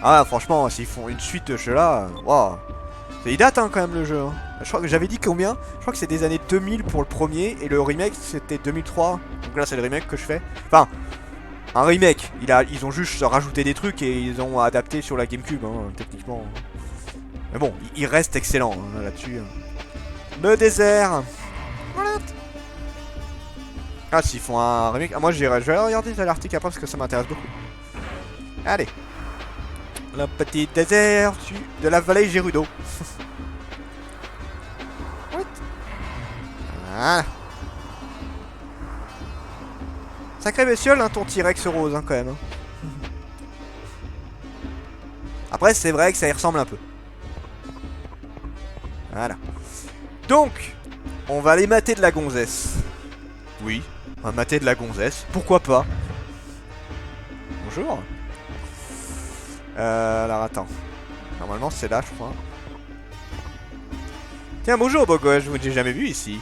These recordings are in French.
Ah, franchement, s'ils font une suite de jeux-là, waouh. Il date hein, quand même le jeu. Hein. Je crois que j'avais dit combien. Je crois que c'est des années 2000 pour le premier et le remake c'était 2003. Donc là c'est le remake que je fais. Enfin, un remake. Ils ont juste rajouté des trucs et ils ont adapté sur la GameCube, hein, techniquement. Mais bon, il reste excellent hein, là-dessus. Le désert. Voilà. Ah, s'ils font un remake. Ah, moi je vais regarder l'article après parce que ça m'intéresse beaucoup. Allez. Le petit désert de la vallée Gerudo. Voilà. Sacré bestiole, hein, ton T-Rex rose, hein, quand même. Hein. Après, c'est vrai que ça y ressemble un peu. Voilà. Donc, on va aller mater de la gonzesse. Oui, on va mater de la gonzesse. Pourquoi pas? Bonjour. Alors, attends. Normalement, c'est là, je crois. Tiens, bonjour, beau gosse, je vous ai jamais vu ici.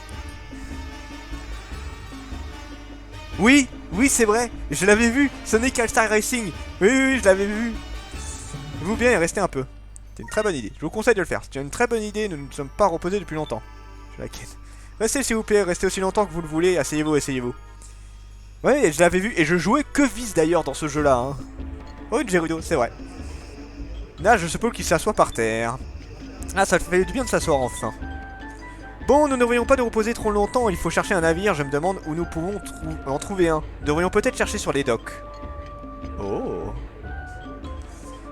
Oui, oui, c'est vrai, je l'avais vu, Sonic All-Star Racing. Oui, oui, oui, je l'avais vu. Vous bien y rester un peu. C'est une très bonne idée. Je vous conseille de le faire. C'est une très bonne idée, nous ne nous sommes pas reposés depuis longtemps. Je la quitte. Restez s'il vous plaît, restez aussi longtemps que vous le voulez. Asseyez-vous, asseyez-vous. Ouais, je l'avais vu et je jouais que Vice d'ailleurs dans ce jeu-là. Hein. Oh, une Gerudo, c'est vrai. Là, je suppose qu'il s'assoit par terre. Ah, ça fait du bien de s'asseoir enfin. Bon, nous ne devrions pas nous reposer trop longtemps, il faut chercher un navire, je me demande où nous pouvons en trouver un. Devrions peut-être chercher sur les docks. Oh.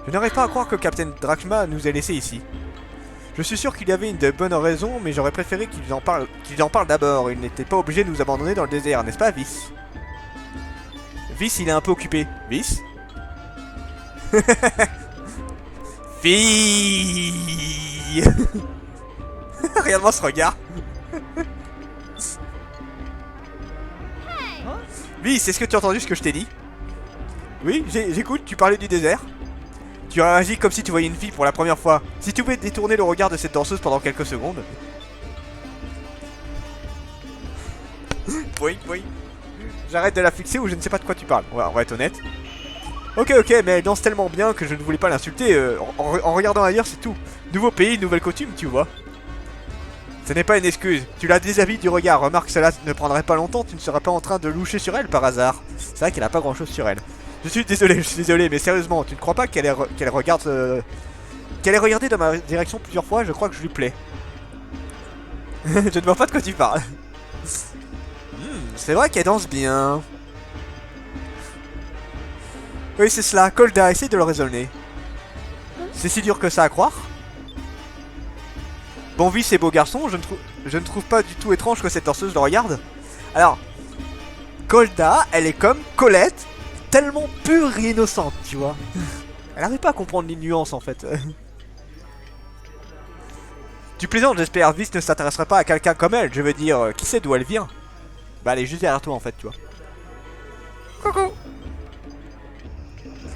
Je n'arrive pas à croire que Captain Drachma nous ait laissés ici. Je suis sûr qu'il y avait une de bonnes raisons, mais j'aurais préféré qu'il en parle d'abord. Il n'était pas obligé de nous abandonner dans le désert, n'est-ce pas, Vice? Vice, il est un peu occupé. Vice? Fille. Regarde-moi ce regard. Vice, est-ce que tu as entendu ce que je t'ai dit? Oui, j'écoute, tu parlais du désert. Tu as réagi comme si tu voyais une fille pour la première fois. Si tu pouvais détourner le regard de cette danseuse pendant quelques secondes. Oui, oui. J'arrête de la fixer ou je ne sais pas de quoi tu parles. Ouais, on va être honnête. Ok, mais elle danse tellement bien que je ne voulais pas l'insulter. En regardant ailleurs, c'est tout. Nouveau pays, nouvelle coutume, tu vois. Ce n'est pas une excuse. Tu la déshabilles du regard. Remarque, cela ne prendrait pas longtemps. Tu ne seras pas en train de loucher sur elle par hasard. C'est vrai qu'elle a pas grand chose sur elle. Je suis désolé, mais sérieusement, tu ne crois pas qu'elle regarde qu'elle ait regardé dans ma direction plusieurs fois? Je crois que je lui plais. Je ne vois pas de quoi tu parles. C'est vrai qu'elle danse bien. Oui, c'est cela. Kolda, essaye de le raisonner. C'est si dur que ça à croire? Bon vie, c'est beau garçon, je ne trouve pas du tout étrange que cette danseuse le regarde. Alors, Kolda, elle est comme Colette, tellement pure et innocente, tu vois. Elle n'arrive pas à comprendre les nuances en fait. Tu plaisantes, j'espère. Vice ne s'intéresserait pas à quelqu'un comme elle, je veux dire, qui sait d'où elle vient? Bah elle est juste derrière toi en fait, tu vois. Coucou.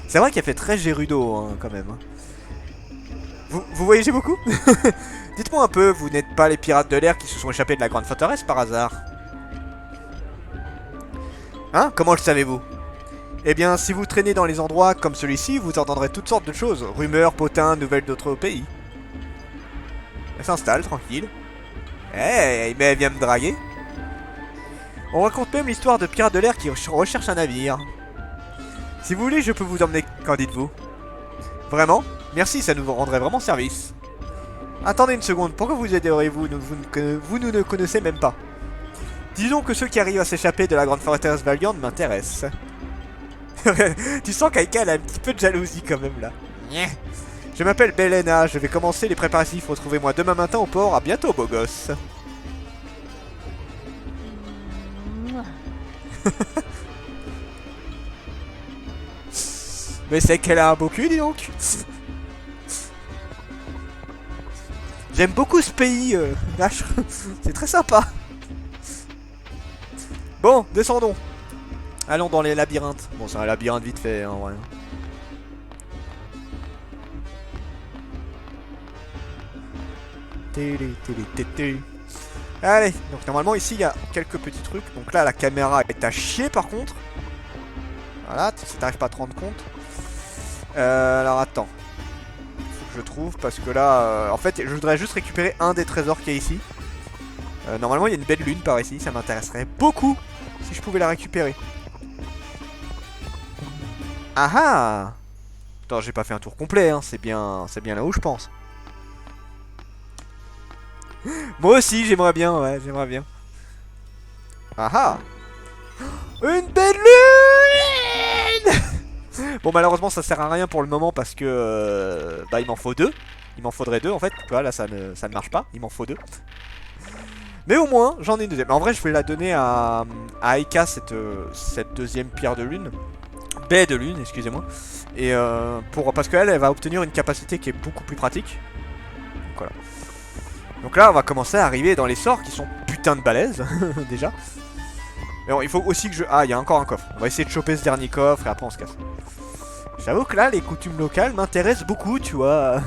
C'est vrai qu'elle fait très Gerudo hein, quand même. Vous voyagez beaucoup? Dites-moi un peu, vous n'êtes pas les pirates de l'air qui se sont échappés de la grande forteresse par hasard? Hein? Comment le savez-vous? Eh bien, si vous traînez dans les endroits comme celui-ci, vous entendrez toutes sortes de choses. Rumeurs, potins, nouvelles d'autres pays. Elle s'installe, tranquille. Eh, mais elle vient me draguer. On raconte même l'histoire de pirates de l'air qui recherchent un navire. Si vous voulez, je peux vous emmener, qu'en dites-vous? Vraiment? Merci, ça nous rendrait vraiment service. Attendez une seconde, pourquoi vous aideriez-vous? Vous nous ne connaissez même pas. Disons que ceux qui arrivent à s'échapper de la grande forteresse Valiant m'intéressent. Tu sens qu'Aika elle a un petit peu de jalousie quand même là. Je m'appelle Belena, je vais commencer les préparatifs. Retrouvez-moi demain matin au port, à bientôt beau gosse. Mais c'est qu'elle a un beau cul dis donc. J'aime beaucoup ce pays, c'est très sympa. Bon, descendons. Allons dans les labyrinthes. Bon, c'est un labyrinthe vite fait, en vrai. Allez, donc normalement ici il y a quelques petits trucs. Donc là la caméra est à chier par contre. Voilà, si t'arrives pas à te rendre compte. Alors attends. je trouve, parce que là, en fait, je voudrais juste récupérer un des trésors qu'il y a ici. Normalement, il y a une belle lune par ici, ça m'intéresserait beaucoup si je pouvais la récupérer. Ah ah! Attends, j'ai pas fait un tour complet, hein. C'est bien là où je pense. Moi aussi, j'aimerais bien, ouais, j'aimerais bien. Ah ah! Une belle lune! Bon, malheureusement, ça sert à rien pour le moment parce que bah, il m'en faut deux. Il m'en faudrait deux en fait. Tu vois, là, ça ne marche pas. Il m'en faut deux. Mais au moins, j'en ai une deuxième. En vrai, je vais la donner à Aika, cette deuxième pierre de lune. Baie de lune, excusez-moi. Et parce qu'elle, elle va obtenir une capacité qui est beaucoup plus pratique. Donc voilà. Donc là, on va commencer à arriver dans les sorts qui sont putain de balèzes, déjà. Mais bon, il faut aussi que je... Ah, il y a encore un coffre. On va essayer de choper ce dernier coffre et après on se casse. J'avoue que là, les coutumes locales m'intéressent beaucoup, tu vois.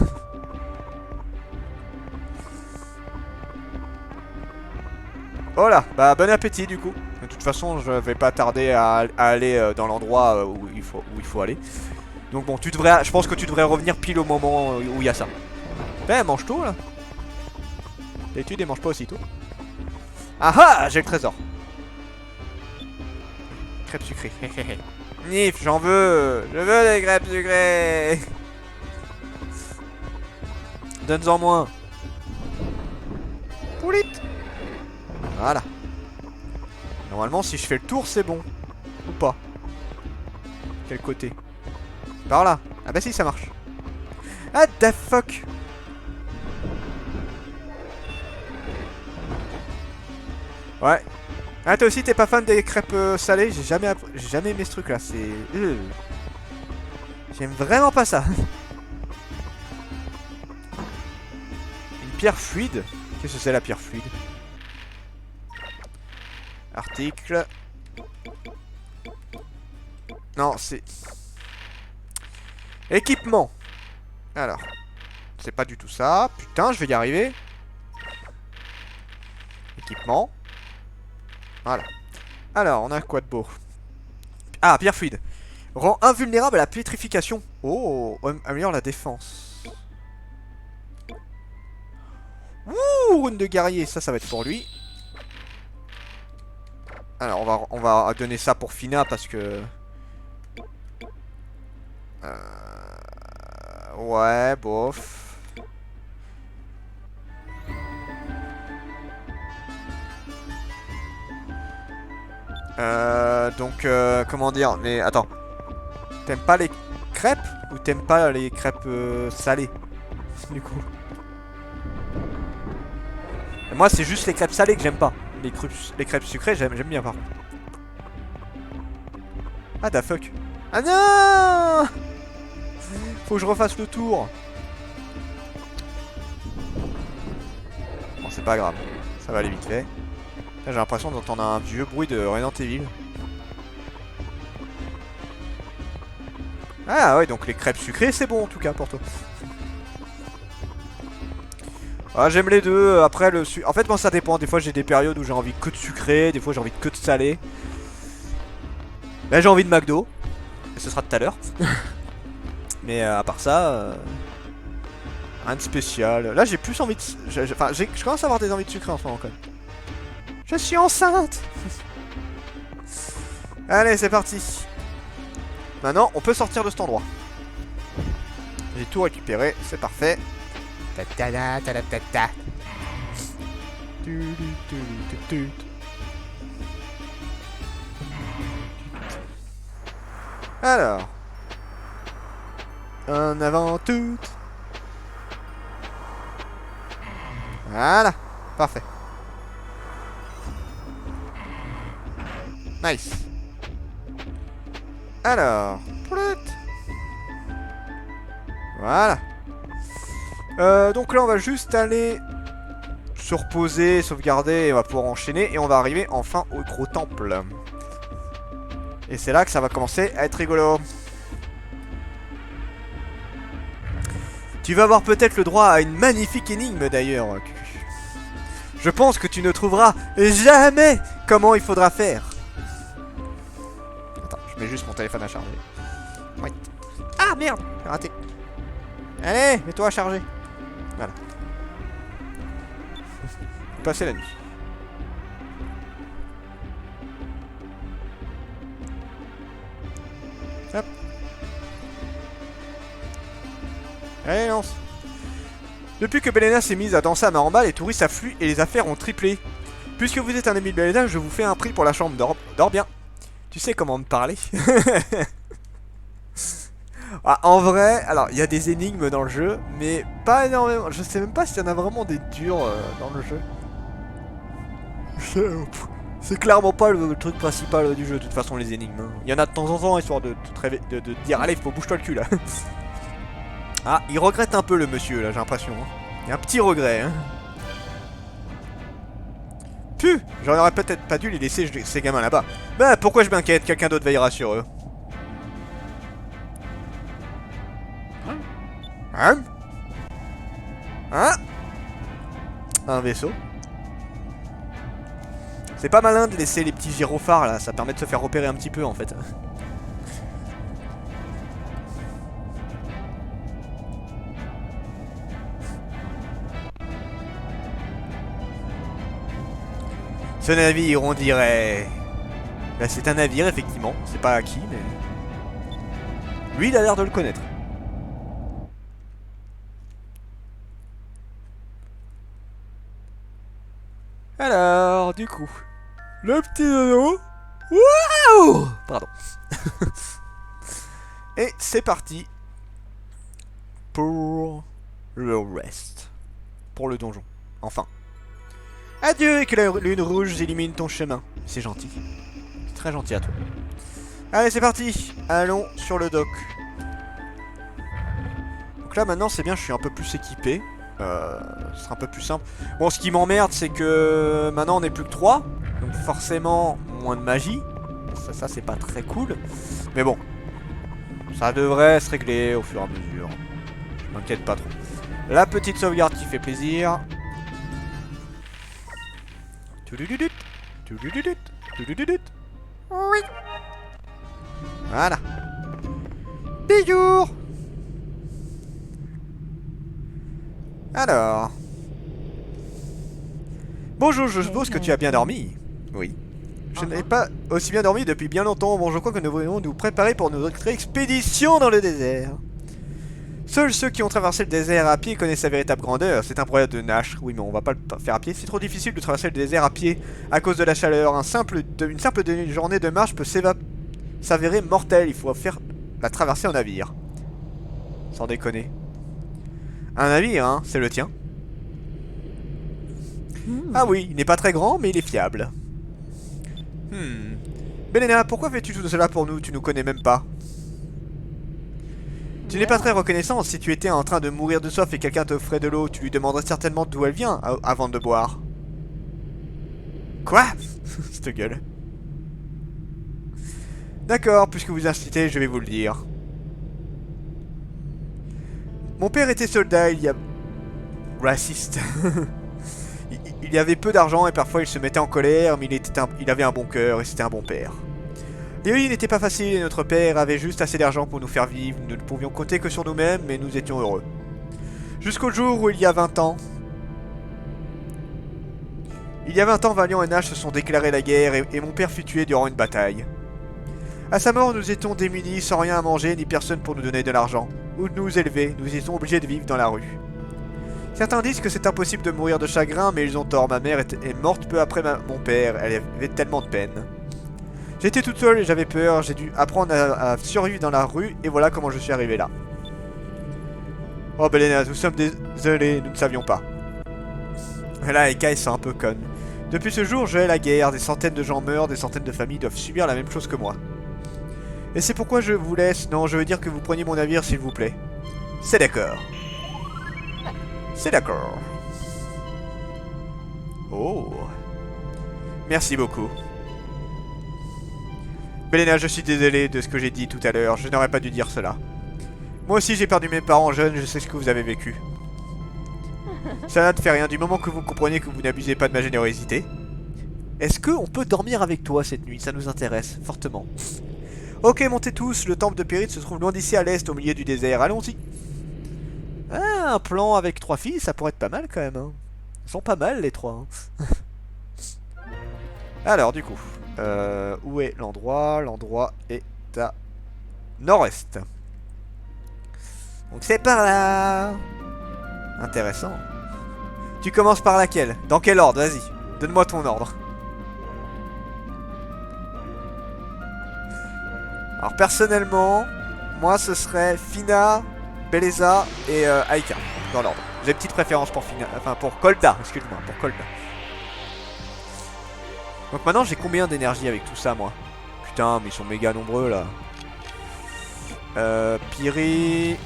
Oh là, bah bon appétit du coup. De toute façon, je vais pas tarder à aller dans l'endroit où il faut aller. Donc bon, je pense que tu devrais revenir pile au moment où il y a ça. Ben, mange tôt là. D'habitude, il mange pas aussitôt. Ah ah, j'ai le trésor. Crêpes sucrées. Nif, j'en veux. Je veux des crêpes sucrées. Donne-en moins. Poulite. Voilà. Normalement, si je fais le tour, c'est bon. Ou pas. Quel côté? Par là. Ah bah si, ça marche. Ah, the fuck. Ouais. Ah, toi aussi, t'es pas fan des crêpes salées? J'ai jamais aimé ce truc-là. C'est... J'aime vraiment pas ça. Une pierre fluide? Qu'est-ce que c'est la pierre fluide? Article. Non, c'est... Équipement. Alors. C'est pas du tout ça. Putain, je vais y arriver. Équipement. Voilà. Alors, on a quoi de beau? Ah, pierre fluide. Rend invulnérable à la pétrification. Oh, améliore la défense. Ouh, rune de guerrier. Ça va être pour lui. Alors, on va donner ça pour Fina parce que... Ouais, bof. Donc, comment dire? Mais attends. T'aimes pas les crêpes ou t'aimes pas les crêpes salées? Du coup. Et moi, c'est juste les crêpes salées que j'aime pas. Les crêpes sucrées, j'aime bien par contre. Ah, da fuck. Ah non! Faut que je refasse le tour. Bon, c'est pas grave. Ça va aller vite fait. Là, j'ai l'impression d'entendre un vieux bruit de Resident Evil. Ah ouais, donc les crêpes sucrées, c'est bon en tout cas pour toi. Ah, j'aime les deux. Après, en fait, moi, ça dépend. Des fois, j'ai des périodes où j'ai envie que de sucré. Des fois, j'ai envie que de salé. Là, j'ai envie de McDo. Et ce sera tout à l'heure. Mais à part ça, rien de spécial. Là, j'ai plus envie de... je commence à avoir des envies de sucré en ce moment, quand même. Je suis enceinte. Allez, c'est parti. Maintenant, on peut sortir de cet endroit. J'ai tout récupéré, c'est parfait. Alors. En avant tout. Voilà, parfait. Nice. Alors, voilà. Donc là, on va juste aller se reposer, sauvegarder, et on va pouvoir enchaîner. Et on va arriver enfin au gros temple. Et c'est là que ça va commencer à être rigolo. Tu vas avoir peut-être le droit à une magnifique énigme d'ailleurs. Je pense que tu ne trouveras jamais comment il faudra faire. Attends, je mets juste mon téléphone à charger. Ouais. Ah merde, j'ai raté. Allez, mets-toi à charger. Voilà. Passer la nuit. Hop. Allez, lance. Depuis que Belena s'est mise à danser à Maramba, les touristes affluent et les affaires ont triplé. Puisque vous êtes un ami de Belena, je vous fais un prix pour la chambre. Dors bien. Tu sais comment me parler. Ah, en vrai, alors il y a des énigmes dans le jeu, mais pas énormément. Je sais même pas s'il y en a vraiment des durs dans le jeu. C'est clairement pas le truc principal du jeu, de toute façon, les énigmes. Il y en a de temps en temps, histoire de te dire, allez, faut bouge-toi le cul là. Ah, il regrette un peu le monsieur là, j'ai l'impression. Hein. Il y a un petit regret. Hein. Puh, j'aurais peut-être pas dû les laisser ces gamins là-bas. Bah, pourquoi je m'inquiète? Quelqu'un d'autre veillera sur eux. Hein? Hein? Un vaisseau. C'est pas malin de laisser les petits gyrophares là, ça permet de se faire repérer un petit peu en fait. Ce navire, on dirait... Bah, c'est un navire effectivement, c'est pas qui mais... Lui il a l'air de le connaître. Alors, du coup... Le petit dodo. Waouh! Pardon. Et c'est parti. Pour le reste. Pour le donjon. Enfin. Adieu et que la lune rouge illumine ton chemin. C'est gentil. C'est très gentil à toi. Allez, c'est parti. Allons sur le dock. Donc là, maintenant, c'est bien, je suis un peu plus équipé. Ce sera un peu plus simple. Bon, ce qui m'emmerde, c'est que maintenant, on n'est plus que 3. Donc forcément, moins de magie. Ça c'est pas très cool. Mais bon. Ça devrait se régler au fur et à mesure. Je m'inquiète pas trop. La petite sauvegarde qui fait plaisir. Oui. Voilà. Bonjour. Alors. Bonjour, je suppose que tu as bien dormi. Oui. Je n'ai pas aussi bien dormi depuis bien longtemps. Bon, je crois que nous devons nous préparer pour notre expédition dans le désert. Seuls ceux qui ont traversé le désert à pied connaissent sa véritable grandeur. C'est un problème de nage. Oui, mais on va pas le faire à pied. C'est trop difficile de traverser le désert à pied à cause de la chaleur. Une simple journée de marche peut s'avérer mortelle. Il faut faire la traversée en navire. Sans déconner. Un navire, hein, c'est le tien. Ah oui, il n'est pas très grand, mais il est fiable. Belena, pourquoi fais-tu tout cela pour nous? Tu nous connais même pas. Tu n'es pas très reconnaissant. Si tu étais en train de mourir de soif et quelqu'un t'offrait de l'eau, tu lui demanderais certainement d'où elle vient avant de boire. Quoi? Cette gueule. D'accord, puisque vous incitez, je vais vous le dire. Mon père était soldat, il y a... Raciste. Il y avait peu d'argent et parfois il se mettait en colère, mais il avait un bon cœur et c'était un bon père. Les vies n'étaient pas faciles et notre père avait juste assez d'argent pour nous faire vivre. Nous ne pouvions compter que sur nous-mêmes, mais nous étions heureux. Jusqu'au jour où il y a 20 ans... Il y a 20 ans, Valiant et Nash se sont déclarés la guerre et mon père fut tué durant une bataille. À sa mort, nous étions démunis, sans rien à manger ni personne pour nous donner de l'argent. Ou de nous élever, nous étions obligés de vivre dans la rue. Certains disent que c'est impossible de mourir de chagrin, mais ils ont tort. Ma mère est morte peu après mon père, elle avait tellement de peine. J'étais toute seule et j'avais peur, j'ai dû apprendre à survivre dans la rue, et voilà comment je suis arrivé là. Oh Belena, nous sommes désolés, nous ne savions pas. Et là, Eka, ils sont un peu connes. Depuis ce jour, je hais la guerre, des centaines de gens meurent, des centaines de familles doivent subir la même chose que moi. Et c'est pourquoi je vous laisse, non, je veux dire que vous preniez mon navire s'il vous plaît. C'est d'accord. C'est d'accord. Oh. Merci beaucoup. Belena, je suis désolé de ce que j'ai dit tout à l'heure, je n'aurais pas dû dire cela. Moi aussi j'ai perdu mes parents jeunes, je sais ce que vous avez vécu. Ça ne fait rien, du moment que vous comprenez que vous n'abusez pas de ma générosité. Est-ce qu'on peut dormir avec toi cette nuit? Ça nous intéresse fortement. Ok, montez tous, le temple de Pyrrhite se trouve loin d'ici à l'est, au milieu du désert, allons-y. Ah, un plan avec 3 filles, ça pourrait être pas mal quand même. Hein. Ils sont pas mal les 3. Hein. Alors, du coup, où est l'endroit? L'endroit est à nord-est. Donc c'est par là. Intéressant. Tu commences par laquelle? Dans quel ordre? Vas-y, donne-moi ton ordre. Alors personnellement, moi ce serait Fina, Beleza et Aika, dans l'ordre. J'ai une petite préférence pour Fina, enfin pour Kolda, excuse-moi, pour Kolda. Donc maintenant j'ai combien d'énergie avec tout ça moi? Putain, mais ils sont méga nombreux là. Piri...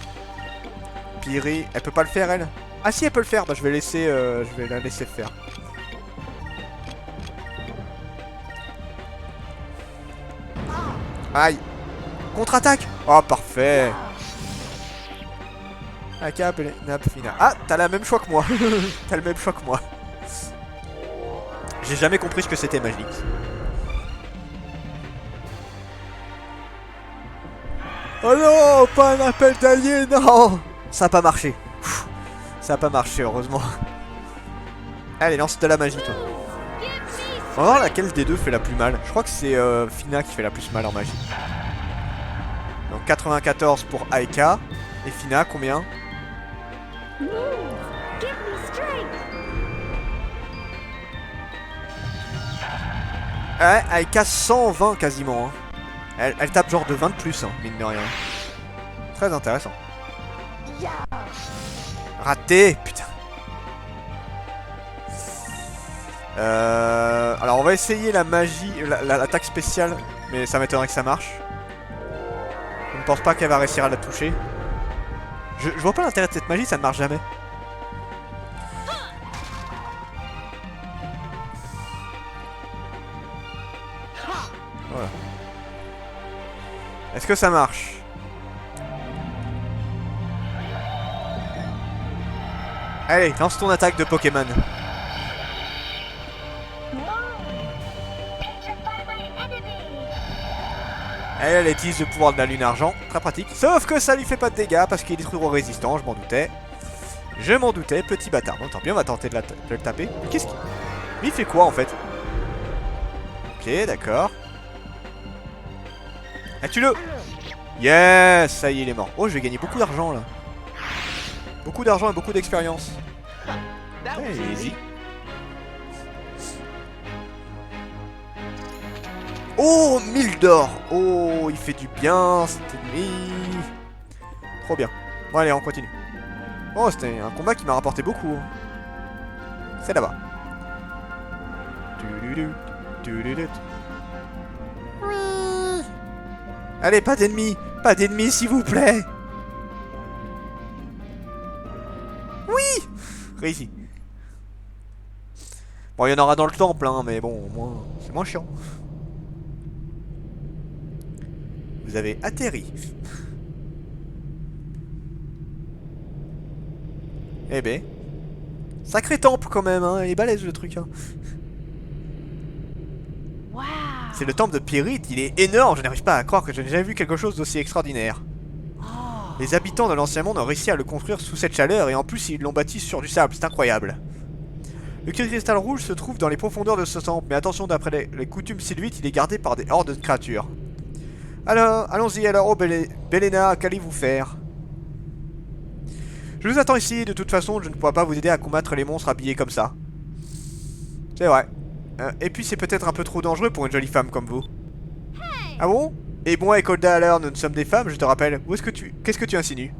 Piri, elle peut pas le faire elle? Ah si elle peut le faire, bah je vais la laisser faire. Aïe. Contre-attaque. Oh parfait. Aka, Belena, Fina. Ah, t'as la même choix que moi. T'as le même choix que moi. J'ai jamais compris ce que c'était magique. Oh non, pas un appel d'allié, non. Ça a pas marché. Ça a pas marché, heureusement. Allez, lance de la magie, toi. On va voir laquelle des deux fait la plus mal. Je crois que c'est Fina qui fait la plus mal en magie. Donc 94 pour Aika. Et Fina, combien? Ouais, Aika 120 quasiment. Hein. Elle tape genre de 20 de plus, hein, mine de rien. Très intéressant. Raté, putain. Alors on va essayer la magie, l'attaque spéciale, mais ça m'étonnerait que ça marche. Je ne pense pas qu'elle va réussir à la toucher. Je vois pas l'intérêt de cette magie, ça ne marche jamais. Voilà. Est-ce que ça marche? Allez, lance ton attaque de Pokémon. Elle utilise le pouvoir de la lune argent, très pratique. Sauf que ça lui fait pas de dégâts parce qu'il est trop résistant, je m'en doutais. Je m'en doutais, petit bâtard. Bon, tant pis, on va tenter de le taper. Mais qu'est-ce qu'il... Il fait quoi en fait? Ok, d'accord. Ah, tue-le! Yes! Ça y est, il est mort. Oh, je vais gagner beaucoup d'argent là. Beaucoup d'argent et beaucoup d'expérience. Hey, easy. Oh, 1000 d'or. Oh, il fait du bien, cet ennemi. Trop bien. Bon, allez, on continue. Oh, c'était un combat qui m'a rapporté beaucoup. C'est là-bas. Oui. Allez, pas d'ennemis. Pas d'ennemis, s'il vous plaît. Oui. Réussi. Bon, il y en aura dans le temple, hein, mais bon, au moins, c'est moins chiant. Vous avez atterri. Eh ben. Sacré temple quand même, hein. Il est balèze le truc, hein. Wow. C'est le temple de Pyrite, il est énorme. Je n'arrive pas à croire que je n'ai jamais vu quelque chose d'aussi extraordinaire. Oh. Les habitants de l'ancien monde ont réussi à le construire sous cette chaleur et en plus ils l'ont bâti sur du sable, c'est incroyable. Le cristal rouge se trouve dans les profondeurs de ce temple, mais attention, d'après les coutumes sylvites, il est gardé par des hordes de créatures. Alors, allons-y alors, oh Belena, qu'allez-vous faire? Je vous attends ici, de toute façon, je ne pourrai pas vous aider à combattre les monstres habillés comme ça. C'est vrai. Et puis c'est peut-être un peu trop dangereux pour une jolie femme comme vous. Ah bon? Et moi et Kolda alors, nous sommes des femmes, je te rappelle. Où est-ce que tu... Qu'est-ce que tu insinues?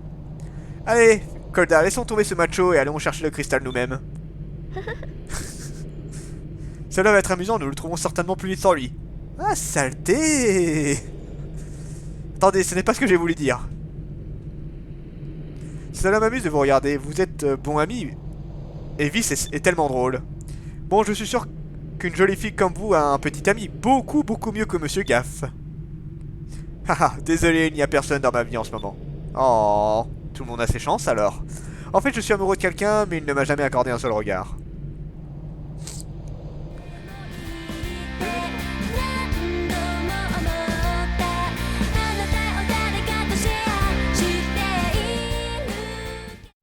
Allez, Kolda, laissons tomber ce macho et allons chercher le cristal nous-mêmes. Cela va être amusant, nous le trouvons certainement plus vite sans lui. Ah, saleté! Attendez, ce n'est pas ce que j'ai voulu dire. Cela m'amuse de vous regarder, vous êtes bons amis. Et Vice est tellement drôle. Bon, je suis sûr qu'une jolie fille comme vous a un petit ami beaucoup mieux que Monsieur Gaff. Haha, désolé, il n'y a personne dans ma vie en ce moment. Oh, tout le monde a ses chances alors. En fait, je suis amoureux de quelqu'un, mais il ne m'a jamais accordé un seul regard.